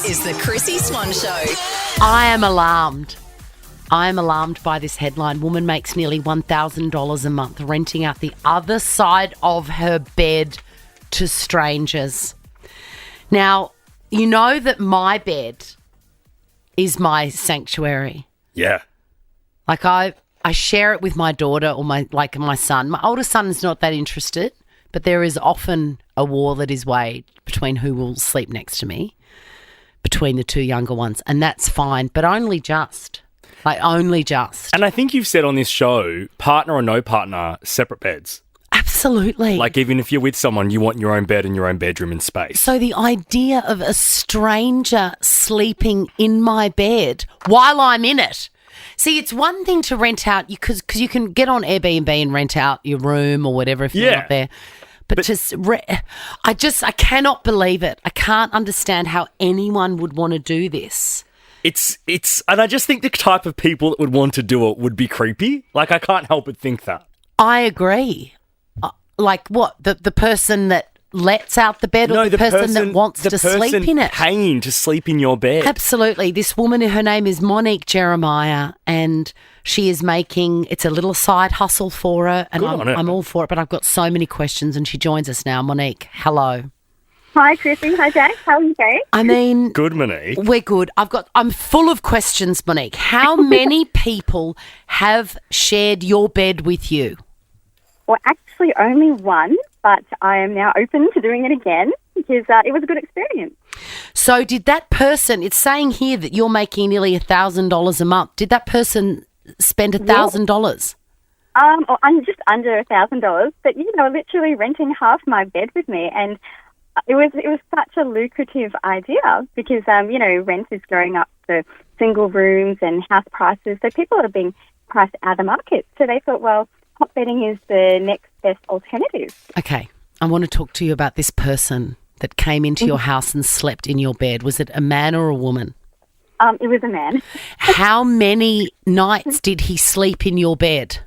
This is the Chrissy Swan Show. I am alarmed. I am alarmed by this headline. Woman makes nearly $1,000 a month renting out the other side of her bed to strangers. Now, you know that my bed is my sanctuary. Yeah. Like I share it with my daughter or my son. My older son is not that interested, but there is often a war that is waged between who will sleep next to me, between the two younger ones, and that's fine, but only just. Only just. And I think you've said on this show, partner or no partner, separate beds. Absolutely. Like even if you're with someone, you want your own bed and your own bedroom and space. So the idea of a stranger sleeping in my bed while I'm in it. See, it's one thing to rent out, because you can get on Airbnb and rent out your room or whatever if you're not there. But I cannot believe it. I can't understand how anyone would want to do this. And I just think the type of people that would want to do it would be creepy. Like, I can't help but think that. I agree. Like what? The person that lets out the bed, or the person that wants to sleep in it? Paying to sleep in your bed. Absolutely. This woman, her name is Monique Jeremiah, and she is making, it's a little side hustle for her, and I'm all for it, but I've got so many questions, and she joins us now. Monique, hello. Hi, Chrissy. Hi, Jack. How are you going? I mean... Good, Monique. We're good. I'm full of questions, Monique. How many people have shared your bed with you? Well, actually only one, but I am now open to doing it again because it was a good experience. So did that person, it's saying here that you're making nearly $1,000 a month. Did that person spend $1,000? I'm just under $1,000, but, literally renting half my bed with me, and it was such a lucrative idea because, rent is going up for single rooms and house prices, so people are being priced out of the market. So they thought, well, hot bedding is the next best alternative. Okay, I want to talk to you about this person that came into your house and slept in your bed. Was it a man or a woman? It was a man. How many nights did he sleep in your bed?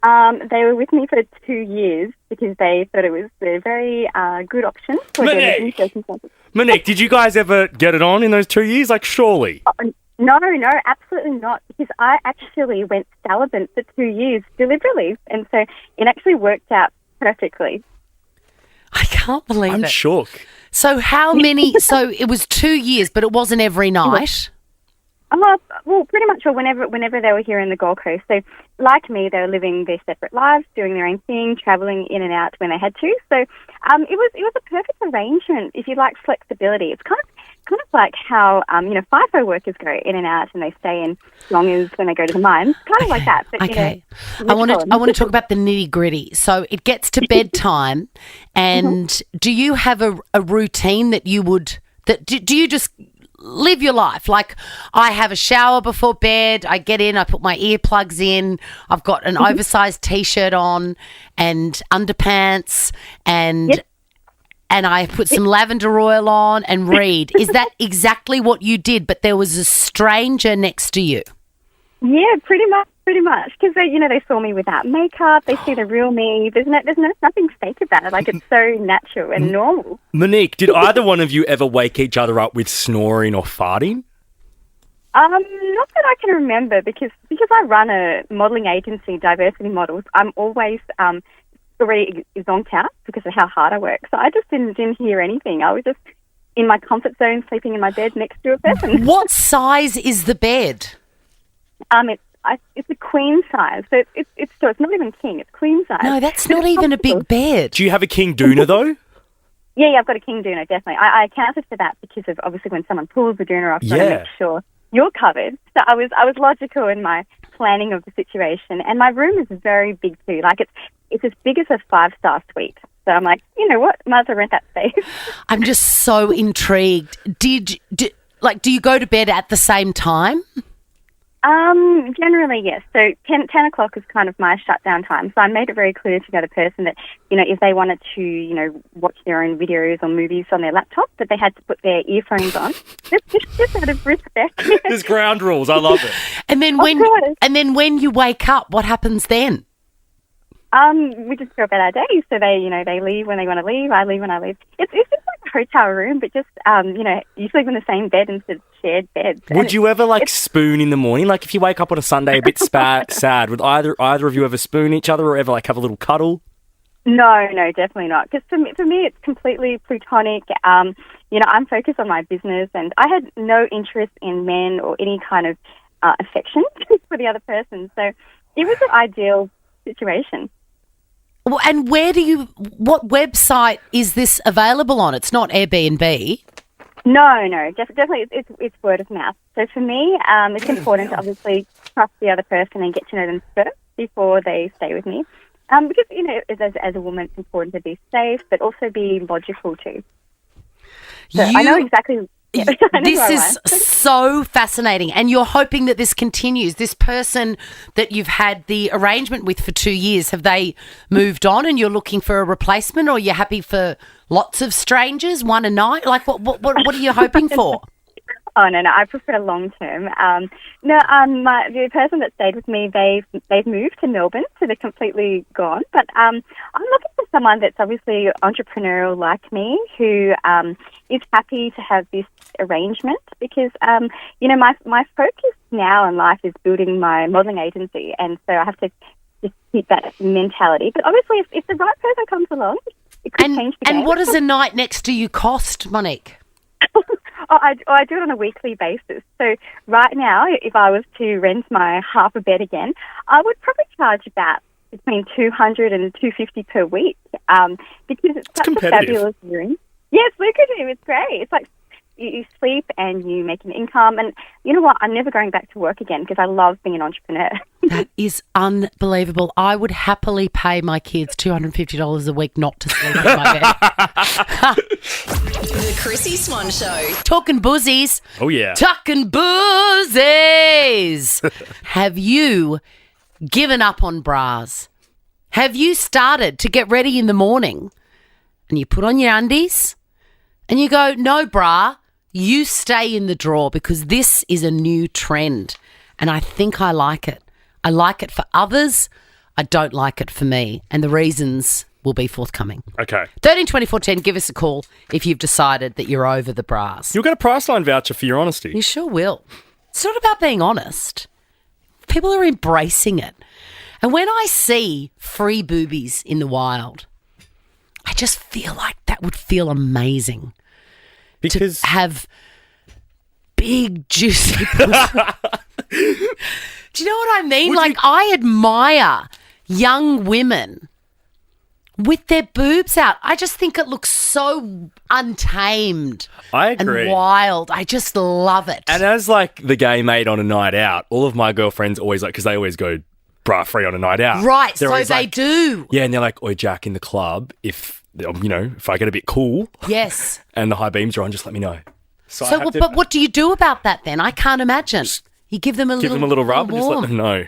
They were with me for 2 years because they thought it was a very good option for their living circumstances. Monique, did you guys ever get it on in those 2 years? Like, surely. No, absolutely not, because I actually went celibate for 2 years deliberately, and so it actually worked out perfectly. I can't believe it. I'm shook. So how many, so it was 2 years, but it wasn't every night? Well, pretty much whenever they were here in the Gold Coast. So, like me, they were living their separate lives, doing their own thing, travelling in and out when they had to. So, it was a perfect arrangement if you like flexibility. It's kind of like how FIFO workers go in and out and they stay in long as when they go to the mines. Kind of like that. But, okay. I want to talk about the nitty gritty. So it gets to bedtime, and do you have a routine that you would do you just live your life? Like, I have a shower before bed, I get in, I put my earplugs in, I've got an oversized T-shirt on and underpants and I put some lavender oil on and read. Is that exactly what you did, but there was a stranger next to you? Yeah, pretty much. Because they saw me without makeup. They see the real me. There's nothing fake about it. Like, it's so natural and normal. Monique, did either one of you ever wake each other up with snoring or farting? Not that I can remember, because I run a modelling agency, Diversity Models. I'm always already zonked out because of how hard I work. So I just didn't hear anything. I was just in my comfort zone, sleeping in my bed next to a person. What size is the bed? It's a queen size, so it's not even king. It's queen size. No, that's not even a big bed. Do you have a king doona though? Yeah, I've got a king doona, definitely. I accounted for that because of obviously when someone pulls the doona off, got to make sure you're covered. So I was logical in my planning of the situation, and my room is very big too. Like it's as big as a 5-star suite. So I'm like, you know what? Might as well rent that space. I'm just so intrigued. Do you go to bed at the same time? Generally, yes. So 10 o'clock is kind of my shutdown time. So I made it very clear to the other person that, if they wanted to, watch their own videos or movies on their laptop, that they had to put their earphones on. Just out of respect. There's ground rules. I love it. And then when you wake up, what happens then? We just go about our day. So they leave when they want to leave. I leave when I leave. It's just like a hotel room, but just, you sleep in the same bed instead of shared beds. Would you ever spoon in the morning? Like if you wake up on a Sunday a bit sad, would either of you ever spoon each other or ever have a little cuddle? No, definitely not. Because for me, it's completely platonic. I'm focused on my business, and I had no interest in men or any kind of affection for the other person. So it was an ideal situation. Well, and what website is this available on? It's not Airbnb. No, definitely it's word of mouth. So for me, it's important to obviously trust the other person and get to know them first before they stay with me. Because, as a woman, it's important to be safe, but also be logical too. So I know exactly... Yeah, this is so fascinating, and you're hoping that this continues. This person that you've had the arrangement with for 2 years, have they moved on and you're looking for a replacement, or you're happy for lots of strangers, one a night? Like, what are you hoping for? Oh, no, I prefer long term. The person that stayed with me, they've moved to Melbourne, so they're completely gone. But I'm looking for someone that's obviously entrepreneurial like me, who is happy to have this arrangement, because my focus now in life is building my modelling agency, and so I have to just keep that mentality. But obviously, if the right person comes along, it could change the game. And what does a night next to you cost, Monique? I do it on a weekly basis. So right now, if I was to rent my half a bed again, I would probably charge about between $200 and $250 per week, because it's such a fabulous room. Yeah, it's lucrative. It's great. It's like you sleep and you make an income. And you know what? I'm never going back to work again because I love being an entrepreneur. That is unbelievable. I would happily pay my kids $250 a week not to sleep in my bed. The Chrissy Swan Show. Talking boozies. Oh, yeah. Talking boozies. Have you given up on bras? Have you started to get ready in the morning and you put on your undies and you go, no bra, you stay in the drawer because this is a new trend and I think I like it. I like it for others. I don't like it for me. And the reasons will be forthcoming. Okay. 13 24 10, give us a call if you've decided that you're over the bras. You'll get a Priceline voucher for your honesty. You sure will. It's not about being honest. People are embracing it. And when I see free boobies in the wild, I just feel like that would feel amazing. Because to have big, juicy boobs. Do you know what I mean? I admire young women with their boobs out. I just think it looks so untamed. I agree. And wild. I just love it. And as the gay mate on a night out, all of my girlfriends always because they always go bra free on a night out. Right, so they do. Yeah, and they're like, oi, Jack, in the club, if I get a bit cool. Yes. And the high beams are on, just let me know. But what do you do about that then? I can't imagine. You give them a little rub and just let them know.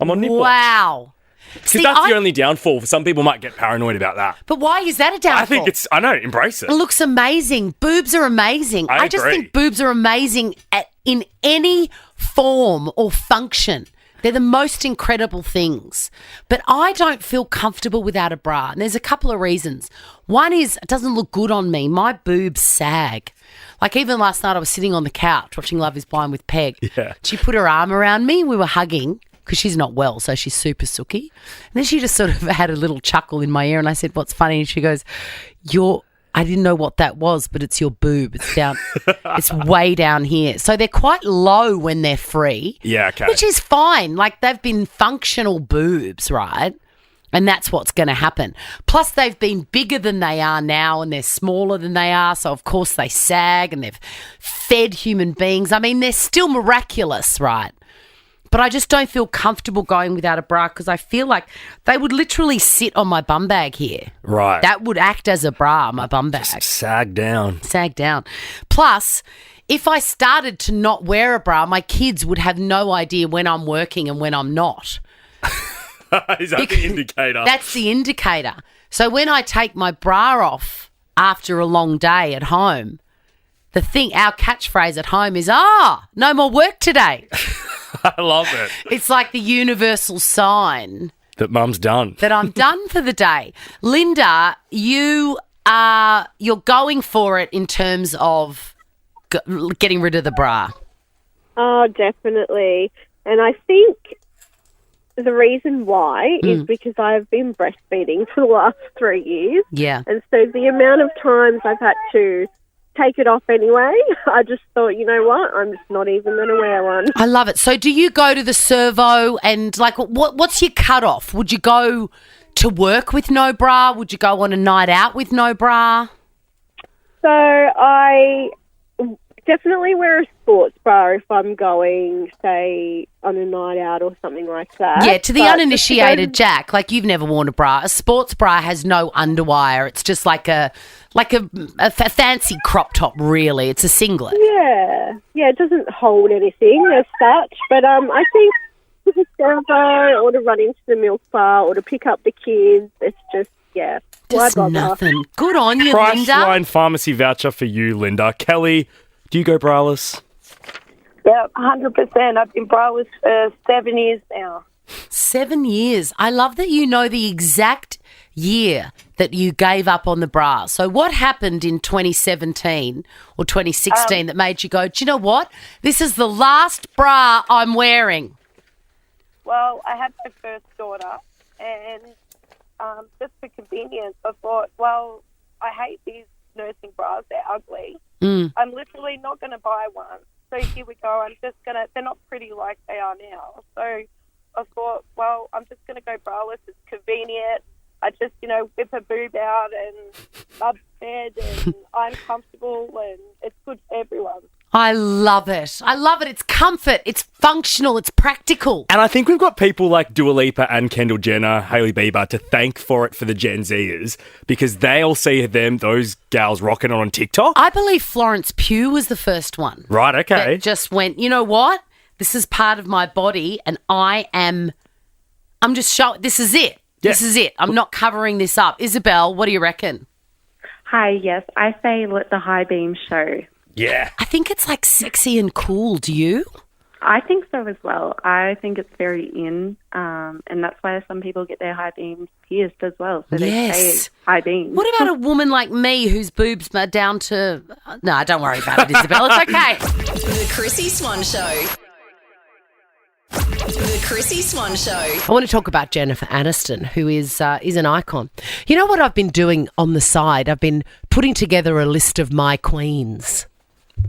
I'm on nipple. Wow. Because that's the only downfall. Some people might get paranoid about that. But why is that a downfall? I know, embrace it. It looks amazing. Boobs are amazing. I just think boobs are amazing in any form or function. They're the most incredible things. But I don't feel comfortable without a bra. And there's a couple of reasons. One is it doesn't look good on me. My boobs sag. Like even last night I was sitting on the couch watching Love is Blind with Peg. Yeah. She put her arm around me. We were hugging because she's not well, so she's super sooky. And then she just sort of had a little chuckle in my ear and I said, what's funny? And she goes, I didn't know what that was, but it's your boob. It's down. It's way down here. So they're quite low when they're free. Yeah, okay. Which is fine. Like they've been functional boobs, right? And that's what's going to happen. Plus they've been bigger than they are now and they're smaller than they are. So, of course, they sag and they've fed human beings. I mean, they're still miraculous, right? But I just don't feel comfortable going without a bra because I feel like they would literally sit on my bum bag here. Right. That would act as a bra, my bum bag. Just sag down. Sag down. Plus, if I started to not wear a bra, my kids would have no idea when I'm working and when I'm not. Is that the indicator? That's the indicator. So when I take my bra off after a long day at home, our catchphrase at home is, no more work today. I love it. It's like the universal sign that mum's done. That I'm done for the day. Linda, you you're going for it in terms of getting rid of the bra. Oh, definitely. And I think the reason why is because I've been breastfeeding for the last 3 years. Yeah. And so the amount of times I've had to take it off anyway, I just thought, you know what, I'm just not even going to wear one. I love it. So do you go to the servo and, like, what's your cutoff? Would you go to work with no bra? Would you go on a night out with no bra? So I definitely wear a sports bra if I'm going, say, on a night out or something like that. Yeah, to the uninitiated, Jack, like you've never worn a bra. A sports bra has no underwire. It's just like a fancy crop top, really. It's a singlet. Yeah, it doesn't hold anything as such. But I think to the servo or to run into the milk bar or to pick up the kids, it's just, yeah. Just nothing. Good on you, Linda. Priceline pharmacy voucher for you, Linda. Kelly, do you go braless? Yeah, 100%. I've been braless for 7 years now. 7 years. I love that you know the exact year that you gave up on the bra. So what happened in 2017 or 2016 that made you go, do you know what? This is the last bra I'm wearing. Well, I had my first daughter, and just for convenience, I thought, well, I hate these nursing bras. They're ugly. I'm literally not going to buy one. So here we go. They're not pretty like they are now. So I thought, well, I'm just going to go braless. It's convenient. I just, whip a boob out and rub bed and I'm comfortable and it's good for everyone. I love it. I love it. It's comfort. It's functional. It's practical. And I think we've got people like Dua Lipa and Kendall Jenner, Hailey Bieber to thank for it for the Gen Zers because they all see those gals rocking it on TikTok. I believe Florence Pugh was the first one. Right, okay. That just went, you know what? This is part of my body and I'm just showing, this is it. Yeah. This is it. I'm not covering this up. Isabel, what do you reckon? Hi, yes. I say let the high beam show. Yeah. I think it's like sexy and cool. Do you? I think so as well. I think it's very in, and that's why some people get their high beams pierced as well. So they say high beams. What about a woman like me whose boobs are down to... No, don't worry about it, Isabel. It's okay. The Chrissy Swan Show. The Chrissy Swan Show. I want to talk about Jennifer Aniston, who is an icon. You know what I've been doing on the side? I've been putting together a list of my queens.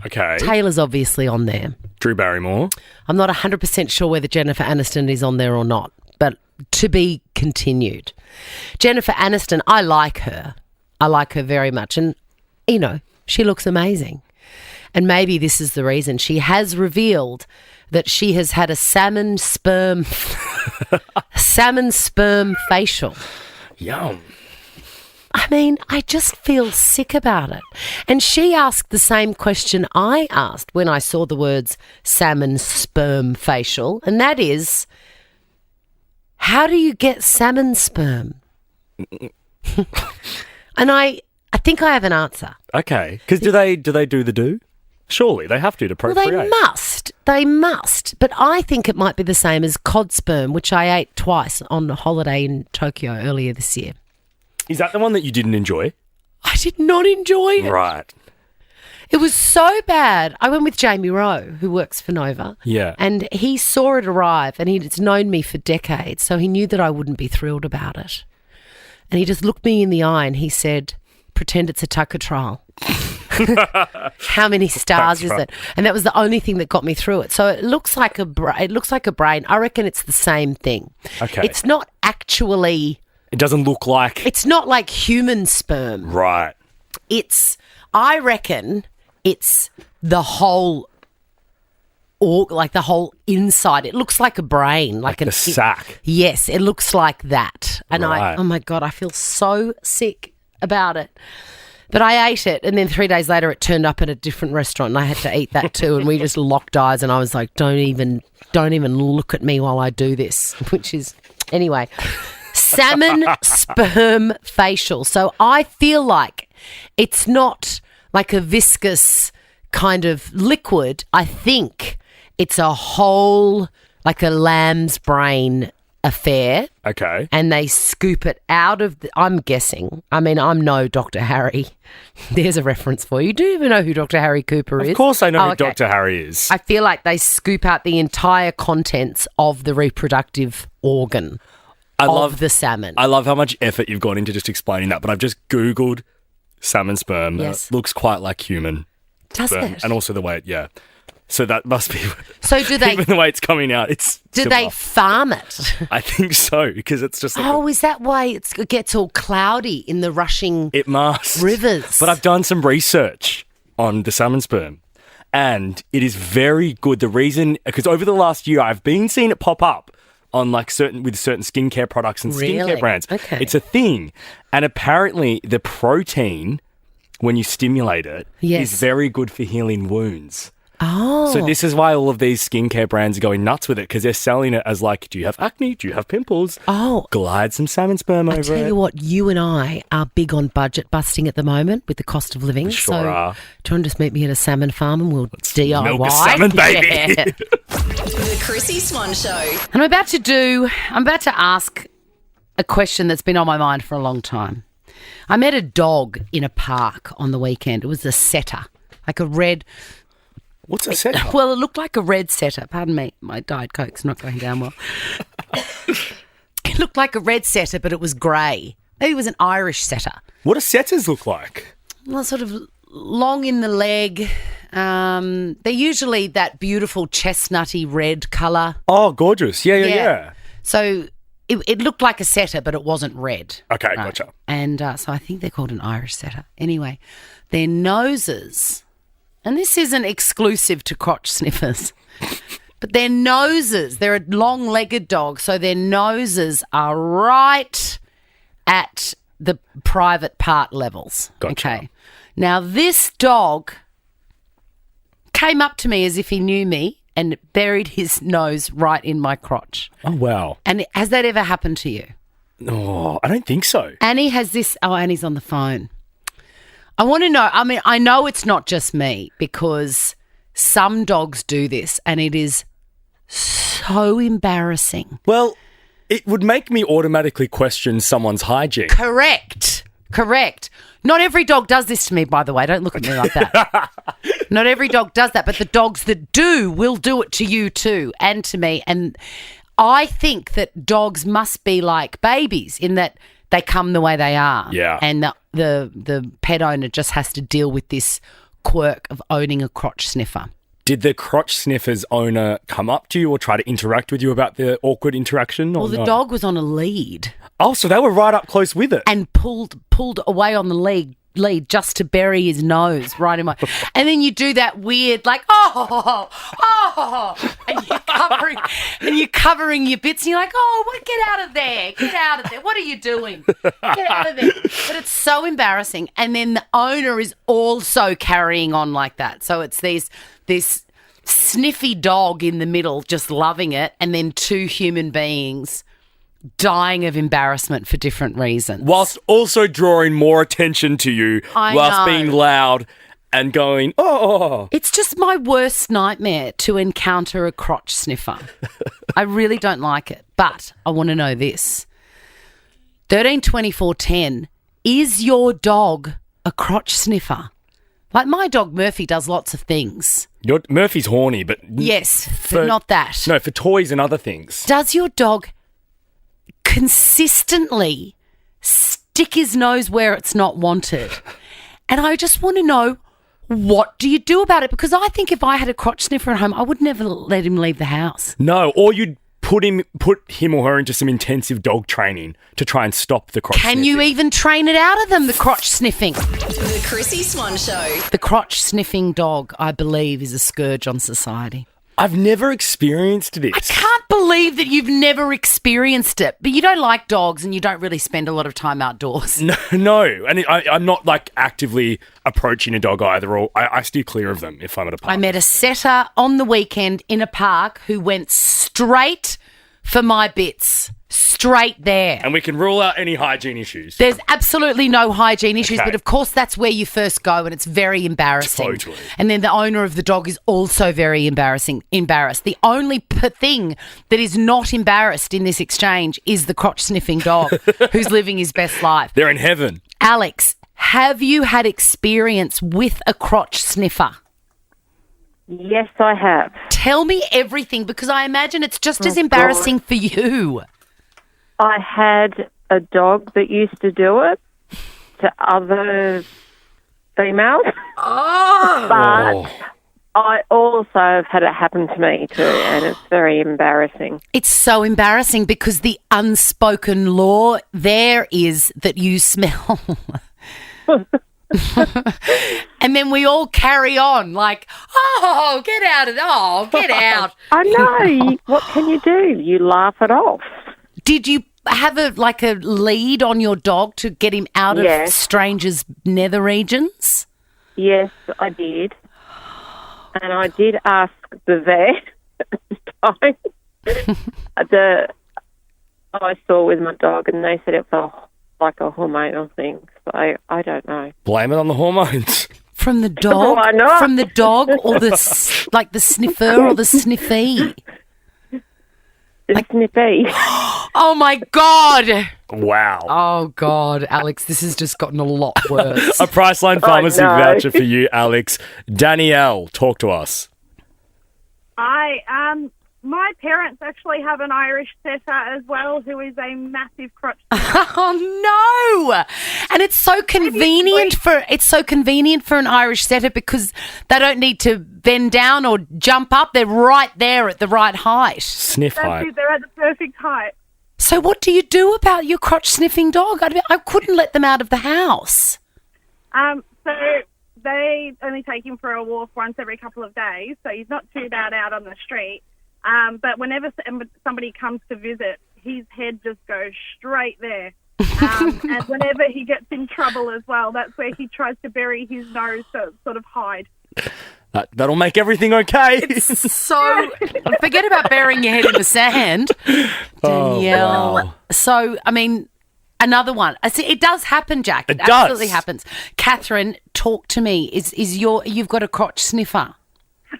Okay. Taylor's obviously on there. Drew Barrymore. I'm not 100% sure whether Jennifer Aniston is on there or not, but to be continued. Jennifer Aniston, I like her. I like her very much. And, she looks amazing. And maybe this is the reason. She has revealed that she has had a salmon sperm facial. Yum. I mean, I just feel sick about it. And she asked the same question I asked when I saw the words salmon sperm facial, and that is, how do you get salmon sperm? And I think I have an answer. Okay. Because do they do the do? Surely they have to procreate. Well, they must. But I think it might be the same as cod sperm, which I ate twice on a holiday in Tokyo earlier this year. Is that the one that you didn't enjoy? I did not enjoy it. Right. It was so bad. I went with Jamie Rowe, who works for Nova. Yeah. And he saw it arrive, and he's known me for decades, so he knew that I wouldn't be thrilled about it. And he just looked me in the eye and he said, pretend it's a tucker trial. How many stars is it? And that was the only thing that got me through it. So it looks like a brain. I reckon it's the same thing. Okay. It's not actually... It doesn't look like... It's not like human sperm. Right. I reckon it's the whole... the whole inside. It looks like a brain. Like a sack. Yes, it looks like that. And right. oh my God, I feel so sick about it. But I ate it, and then 3 days later it turned up at a different restaurant and I had to eat that too, and we just locked eyes and I was like, don't even look at me while I do this, which is... Anyway... Salmon sperm facial. So I feel like it's not like a viscous kind of liquid. I think it's a whole, like a lamb's brain affair. Okay. And they scoop it out of I'm guessing. I mean, I'm no Dr. Harry. There's a reference for you. Do you even know who Dr. Harry Cooper is? Of course I know who okay. Dr. Harry is. I feel like they scoop out the entire contents of the reproductive organ of the salmon. I love how much effort you've gone into just explaining that, but I've just Googled salmon sperm. Yes. It looks quite like human Does sperm. it? And also the way so that must be... So do they... Even the way it's coming out, it's Do similar. they farm it? I think so, because it's just like... Is that why it gets all cloudy in the rushing It must. rivers? But I've done some research on the salmon sperm, and it is very good. The reason... Because over the last year, I've been seeing it pop up on certain skincare products and skincare Really? brands. Okay. It's a thing. And apparently the protein, when you stimulate it, Yes. is very good for healing wounds. Oh. So this is why all of these skincare brands are going nuts with it, because they're selling it as like, do you have acne? Do you have pimples? Oh. Glide some salmon sperm over I tell it. you what, you and I are big on budget busting at the moment with the cost of living. We sure so are. do you want to just meet me at a salmon farm and we'll DIY? milk a salmon, baby. Yeah. The Chrissy Swan Show. And I'm about to ask a question that's been on my mind for a long time. I met a dog in a park on the weekend. It was a setter, like a red... What's a setup? Well, it looked like a red setter. Pardon me, my Diet Coke's not going down well. It looked like a red setter, but it was grey. Maybe it was an Irish setter. What do setters look like? Well, sort of long in the leg. They're usually that beautiful chestnutty red colour. Oh, gorgeous. Yeah. So it looked like a setter, but it wasn't red. Okay, Right. gotcha. And so I think they're called an Irish setter. Anyway, their noses, and this isn't exclusive to crotch sniffers, but their noses, they're a long-legged dog, so their noses are right at the private part levels. Gotcha. Okay. Now, this dog came up to me as if he knew me and buried his nose right in my crotch. Oh, wow. And has that ever happened to you? Oh, I don't think so. Annie has this. Oh, Annie's on the phone. I want to know. I mean, I know it's not just me because some dogs do this and it is so embarrassing. Well, it would make me automatically question someone's hygiene. Correct. Not every dog does this to me, by the way. Don't look at me like that. Not every dog does that, but the dogs that do will do it to you too and to me. And I think that dogs must be like babies in that they come the way they are. Yeah. And the pet owner just has to deal with this quirk of owning a crotch sniffer. Did the crotch sniffer's owner come up to you or try to interact with you about the awkward interaction? Or Well, the dog was on a lead Oh, so they were right up close with it. and pulled away on the lead just to bury his nose right in my... And then you do that weird, like, and you're covering your bits and you're like, get out of there. What are you doing? Get out of there. But it's so embarrassing. And then the owner is also carrying on like that. So it's this sniffy dog in the middle just loving it and then two human beings dying of embarrassment for different reasons. Whilst also drawing more attention to you, whilst know. being loud and going, oh. It's just my worst nightmare to encounter a crotch sniffer. I really don't like it. But I want to know this. 13 24 10, is your dog a crotch sniffer? Like my dog Murphy does lots of things. Murphy's horny, but... Yes, but not that. No, for toys and other things. Does your dog consistently stick his nose where it's not wanted? And I just want to know, what do you do about it? Because I think if I had a crotch sniffer at home, I would never let him leave the house. No, or you'd put him or her into some intensive dog training to try and stop the crotch Can you sniffing. even train it out of them, the crotch sniffing? The Chrissy Swan Show. The crotch sniffing dog, I believe, is a scourge on society. I've never experienced this. I can't believe that you've never experienced it, but you don't like dogs and you don't really spend a lot of time outdoors. No. And I'm not like actively approaching a dog either, or I steer clear of them if I'm at a park. I met a setter on the weekend in a park who went straight for my bits. Straight there. And we can rule out any hygiene issues. There's absolutely no hygiene issues, Okay. but of course that's where you first go, and it's very embarrassing. Totally. And then the owner of the dog is also very embarrassed. The only thing that is not embarrassed in this exchange is the crotch-sniffing dog who's living his best life. They're in heaven. Alex, have you had experience with a crotch sniffer? Yes, I have. Tell me everything, because I imagine it's just as embarrassing for you. I had a dog that used to do it to other females. Oh. But I also have had it happen to me too, and it's very embarrassing. It's so embarrassing because the unspoken law there is that you smell. And then we all carry on like, oh, get out. I know. What can you do? You laugh it off. Did you have a lead on your dog to get him out of strangers' nether regions? Yes, I did. And I did ask the vet at the time I saw with my dog, and they said it was like a hormonal thing. So I don't know. Blame it on the hormones. From the dog? Why not? From the dog or the sniffer or the sniffy? Snippy. Oh, my God. Wow. Oh, God, Alex, this has just gotten a lot worse. A Priceline Pharmacy know. voucher for you, Alex. Danielle, talk to us. My parents actually have an Irish setter as well, who is a massive crotch. Oh, no. And it's so convenient for an Irish setter because they don't need to bend down or jump up. They're right there at the right height. Sniff height. They're at the perfect height. So what do you do about your crotch-sniffing dog? I couldn't let them out of the house. So they only take him for a walk once every couple of days, so he's not too bad out on the street. But whenever somebody comes to visit, his head just goes straight there. And whenever he gets in trouble as well, that's where he tries to bury his nose to sort of hide. That'll make everything okay. So forget about burying your head in the sand, Danielle. wow. So, I mean, another one. I see, it does happen, Jack. It absolutely does. happens. Catherine, talk to me. You've got a crotch sniffer?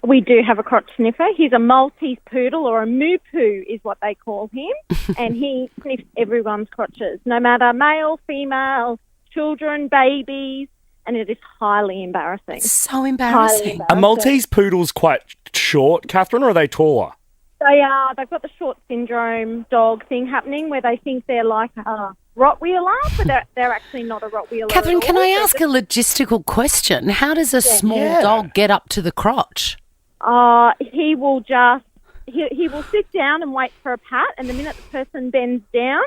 We do have a crotch sniffer. He's a Maltese poodle, or a moo poo is what they call him, and he sniffs everyone's crotches, no matter male, female, children, babies, and it is highly embarrassing. So embarrassing. Are Maltese poodles quite short, Catherine, or are they taller? They are. They've got the short syndrome dog thing happening where they think they're like a Rottweiler, but they're actually not a Rottweiler. Catherine, at all. can I ask a logistical question? How does a small dog get up to the crotch? He will he will sit down and wait for a pat, and the minute the person bends down,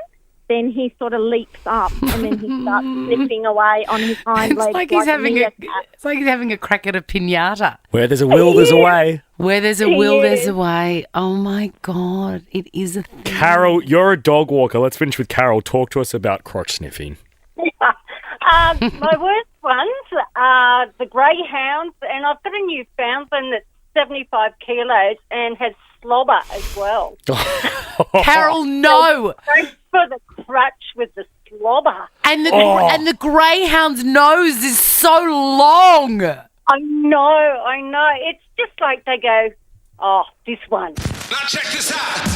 then he sort of leaps up, and then he starts sniffing away on his hind legs. It's like he's having a crack at a piñata. Where there's a will, there's a way. Where there's a will, there's a way. Oh, my God. It is a thing. Carol, you're a dog walker. Let's finish with Carol. Talk to us about crotch sniffing. My worst ones are the greyhounds, and I've got a Newfoundland that's 75 kilos and has slobber as well. Carol, no. Go for the crutch with the slobber. And the greyhound's nose is so long. I know. It's just like they go, oh, this one. Now check this out.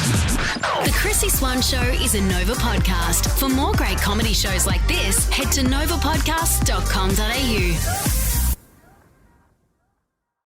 The Chrissy Swan Show is a Nova podcast. For more great comedy shows like this, head to novapodcast.com.au.